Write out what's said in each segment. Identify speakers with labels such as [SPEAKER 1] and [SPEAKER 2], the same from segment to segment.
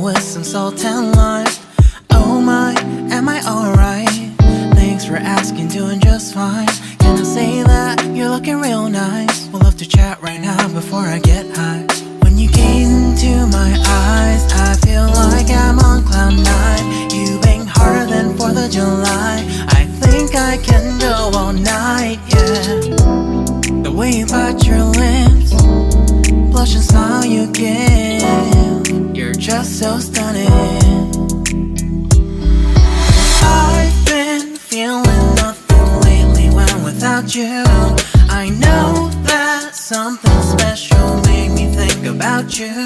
[SPEAKER 1] with some salt and lime. Oh my, am I alright? Thanks for asking, doing just fine. Can I say that you're looking real nice? We'll love to chat right now before I get high. When you gaze into my eyes, I feel like I'm on cloud nine. You bang harder than 4th of July. I think I can go all night, yeah. The way you bite your lips, blush and smile you give, you're just so stunning. I've been feeling nothing lately when without you. I know that something special made me think about you.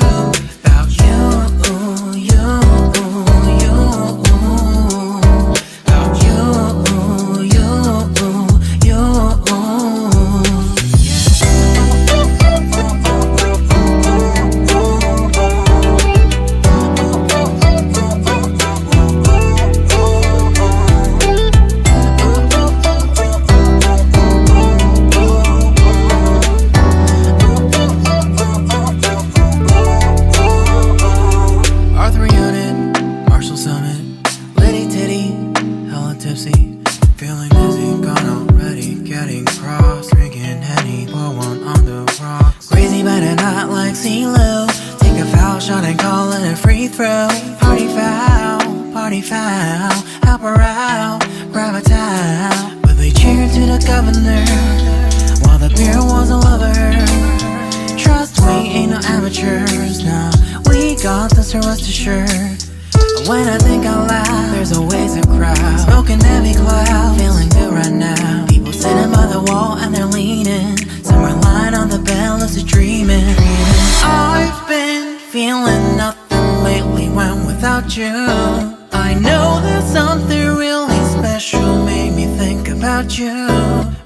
[SPEAKER 1] About you, you, you. About you, you, you. Feeling dizzy, gone already, getting cross, drinking Henny, pour one on the rocks. Crazy but not like CeeLo. Take a foul shot and call it a free throw. Party foul, help her out, grab a towel. But they cheered to the governor, while the beer was a lover. Trust we ain't no amateurs, nah, we got this, rest assured. When I think out loud, there's always a crowd. Smoking heavy cloud, feeling good right now. People sitting by the wall and they're leaning. Some are lying on the bed, lucid dreaming. I've been feeling nothing lately when without you. I know that something really special made me think about you.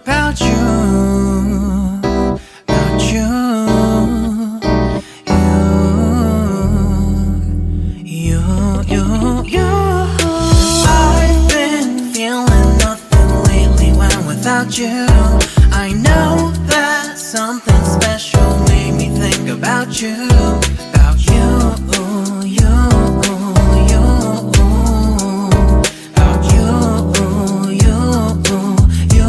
[SPEAKER 1] About you, about you. I've been feeling nothing lately when without you. I know that something special made me think about you. About you, you, you. About you, you, you.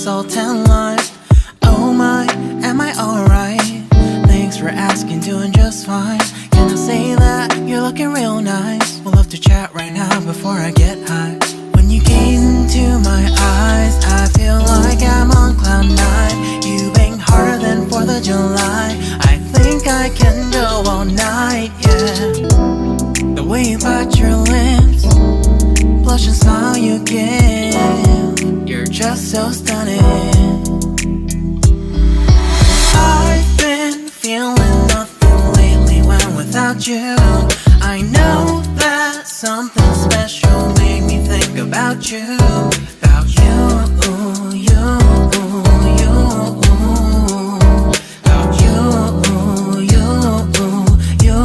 [SPEAKER 1] salt and lime. Oh my, am I alright? Thanks for asking, doing just fine. Can I say that you're looking real nice? We'll love to chat right now before I get high. When you gaze into my eyes, I feel like I'm on cloud nine. You bang harder than 4th of July. I think I can go all night, yeah. The way you bite your lips, blush and smile you give, you're just so stunning. I've been feeling nothing lately when without you. I know that something special made me think about you. About you, you, you. About you, you, you.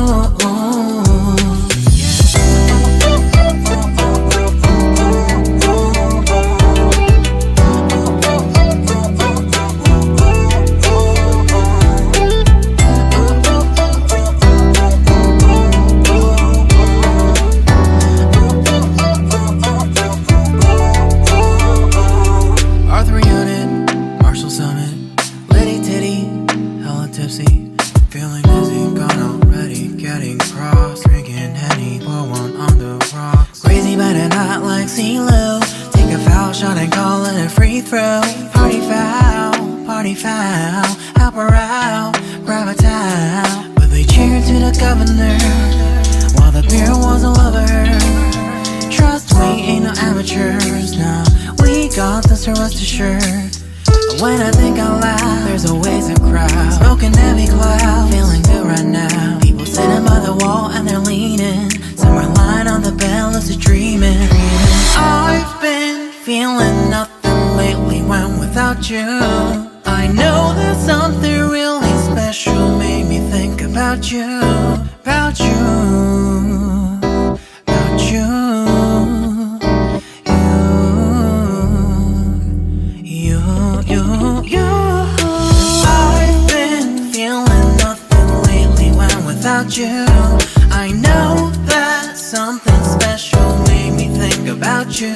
[SPEAKER 1] Feeling dizzy, gone already, getting cross, drinking Henny, pour one on the rocks. Crazy but not like CeeLo. Take a foul shot and call it a free throw. Party foul, help her out, grab a towel. But they cheered to the governor, while the beer was a lover. Trust we ain't no amateurs, nah, we got this, so rest assured. When I think out loud, there's always a crowd, smoking heavy cloud, feeling good right now. People sitting by the wall and they're leaning, some are lying on the bed, lucid dreaming. I've been feeling nothing lately when without you. I know that something really special made me think about you. About you, about you. I've been feeling nothing lately when without you. I know that something special made me think about you.